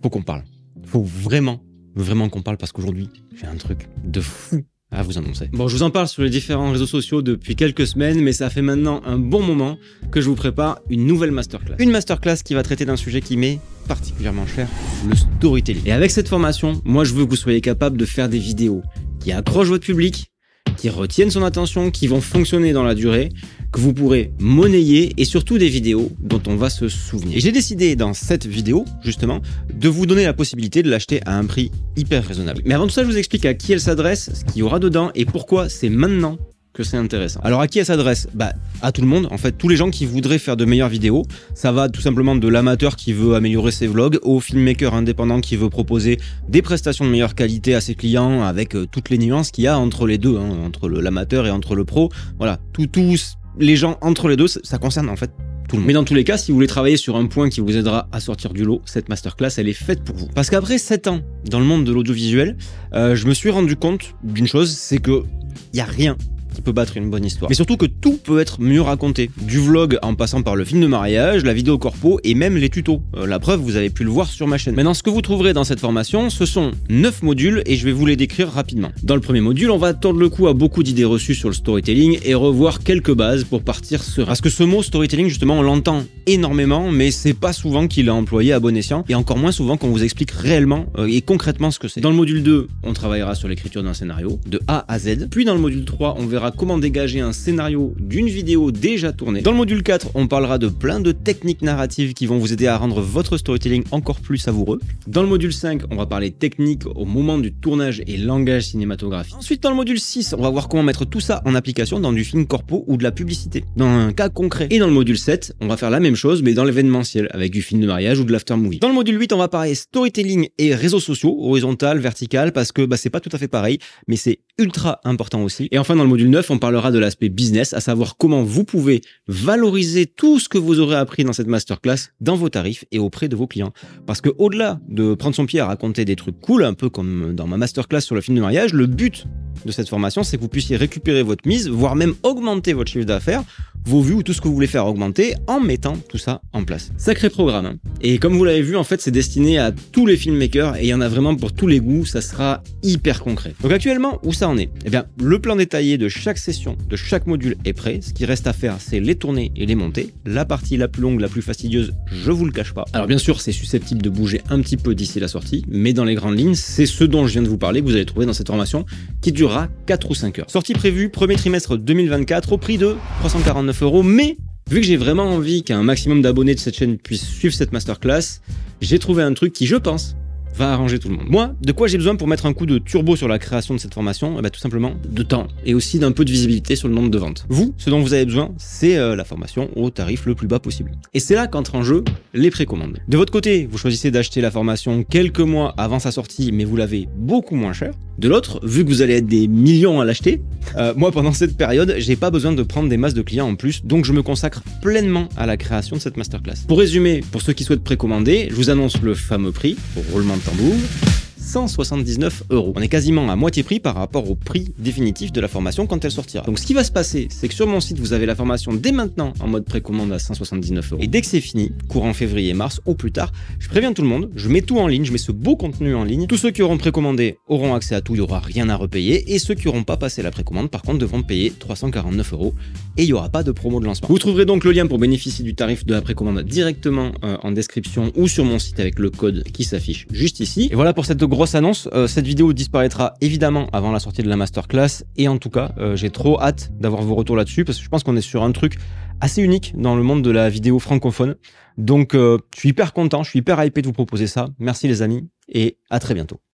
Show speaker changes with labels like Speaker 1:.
Speaker 1: faut qu'on parle. Faut vraiment qu'on parle parce qu'aujourd'hui, j'ai un truc de fou à vous annoncer. Bon, je vous en parle sur les différents réseaux sociaux depuis quelques semaines, mais ça fait maintenant un bon moment que je vous prépare une nouvelle masterclass. Une masterclass qui va traiter d'un sujet qui m'est particulièrement cher, le storytelling. Et avec cette formation, moi je veux que vous soyez capable de faire des vidéos qui accrochent votre public, qui retiennent son attention, qui vont fonctionner dans la durée, que vous pourrez monnayer et surtout des vidéos dont on va se souvenir. Et j'ai décidé dans cette vidéo, justement, de vous donner la possibilité de l'acheter à un prix hyper raisonnable. Mais avant tout ça, je vous explique à qui elle s'adresse, ce qu'il y aura dedans et pourquoi c'est maintenant que c'est intéressant. Alors à qui elle s'adresse? À tout le monde, en fait, tous les gens qui voudraient faire de meilleures vidéos. Ça va tout simplement de l'amateur qui veut améliorer ses vlogs au filmmaker indépendant qui veut proposer des prestations de meilleure qualité à ses clients avec toutes les nuances qu'il y a entre les deux, entre l'amateur et entre le pro. Voilà, tous les gens entre les deux, ça concerne en fait tout le monde. Mais dans tous les cas, si vous voulez travailler sur un point qui vous aidera à sortir du lot, cette masterclass, elle est faite pour vous. Parce qu'après 7 ans dans le monde de l'audiovisuel, je me suis rendu compte d'une chose, c'est que il y a rien qui peut battre une bonne histoire. Mais surtout que tout peut être mieux raconté. Du vlog en passant par le film de mariage, la vidéo corpo et même les tutos. La preuve, vous avez pu le voir sur ma chaîne. Maintenant, ce que vous trouverez dans cette formation, ce sont 9 modules et je vais vous les décrire rapidement. Dans le premier module, on va tordre le cou à beaucoup d'idées reçues sur le storytelling et revoir quelques bases pour partir serein. Parce que ce mot storytelling, justement, on l'entend énormément, mais c'est pas souvent qu'il est employé à bon escient et encore moins souvent qu'on vous explique réellement et concrètement ce que c'est. Dans le module 2, on travaillera sur l'écriture d'un scénario de A à Z. Puis dans le module 3, on verra comment dégager un scénario d'une vidéo déjà tournée. Dans le module 4, on parlera de plein de techniques narratives qui vont vous aider à rendre votre storytelling encore plus savoureux. Dans le module 5, on va parler technique au moment du tournage et langage cinématographique. Ensuite, dans le module 6, on va voir comment mettre tout ça en application dans du film corpo ou de la publicité, dans un cas concret. Et dans le module 7, on va faire la même chose mais dans l'événementiel, avec du film de mariage ou de l'aftermovie. Dans le module 8, on va parler storytelling et réseaux sociaux, horizontal, vertical, parce que c'est pas tout à fait pareil, mais c'est ultra important aussi. Et enfin, dans le module 9, on parlera de l'aspect business, à savoir comment vous pouvez valoriser tout ce que vous aurez appris dans cette masterclass dans vos tarifs et auprès de vos clients. Parce que au-delà de prendre son pied à raconter des trucs cool, un peu comme dans ma masterclass sur le film de mariage, le but de cette formation, c'est que vous puissiez récupérer votre mise, voire même augmenter votre chiffre d'affaires, vos vues ou tout ce que vous voulez faire augmenter en mettant tout ça en place. Sacré programme, hein. Et comme vous l'avez vu, en fait, c'est destiné à tous les filmmakers et il y en a vraiment pour tous les goûts, ça sera hyper concret. Donc actuellement, où ça en est? Eh bien, le plan détaillé de chaque session, de chaque module est prêt. Ce qui reste à faire, c'est les tourner et les monter. La partie la plus longue, la plus fastidieuse, je vous le cache pas. Alors bien sûr, c'est susceptible de bouger un petit peu d'ici la sortie, mais dans les grandes lignes, c'est ce dont je viens de vous parler que vous allez trouver dans cette formation qui durera 4 ou 5 heures. Sortie prévue, premier trimestre 2024 au prix de 349 €, mais vu que j'ai vraiment envie qu'un maximum d'abonnés de cette chaîne puissent suivre cette masterclass, j'ai trouvé un truc qui, je pense, va arranger tout le monde. Moi, de quoi j'ai besoin pour mettre un coup de turbo sur la création de cette formation? Tout simplement de temps et aussi d'un peu de visibilité sur le nombre de ventes. Vous, ce dont vous avez besoin, c'est la formation au tarif le plus bas possible. Et c'est là qu'entrent en jeu les précommandes. De votre côté, vous choisissez d'acheter la formation quelques mois avant sa sortie, mais vous l'avez beaucoup moins cher. De l'autre, vu que vous allez être des millions à l'acheter, moi pendant cette période, j'ai pas besoin de prendre des masses de clients en plus, donc je me consacre pleinement à la création de cette masterclass. Pour résumer, pour ceux qui souhaitent précommander, je vous annonce le fameux prix, au roulement de tambour, 179 €. On est quasiment à moitié prix par rapport au prix définitif de la formation quand elle sortira. Donc ce qui va se passer, c'est que sur mon site, vous avez la formation dès maintenant en mode précommande à 179 €. Et dès que c'est fini, courant février-mars ou plus tard, je préviens tout le monde, je mets tout en ligne, je mets ce beau contenu en ligne. Tous ceux qui auront précommandé auront accès à tout, il n'y aura rien à repayer. Et ceux qui n'auront pas passé la précommande, par contre, devront payer 349 € et il n'y aura pas de promo de lancement. Vous trouverez donc le lien pour bénéficier du tarif de la précommande directement en description ou sur mon site avec le code qui s'affiche juste ici. Et voilà pour cette grosse annonce, cette vidéo disparaîtra évidemment avant la sortie de la masterclass et en tout cas j'ai trop hâte d'avoir vos retours là-dessus parce que je pense qu'on est sur un truc assez unique dans le monde de la vidéo francophone. Donc je suis hyper content, je suis hyper hypé de vous proposer ça. Merci les amis et à très bientôt.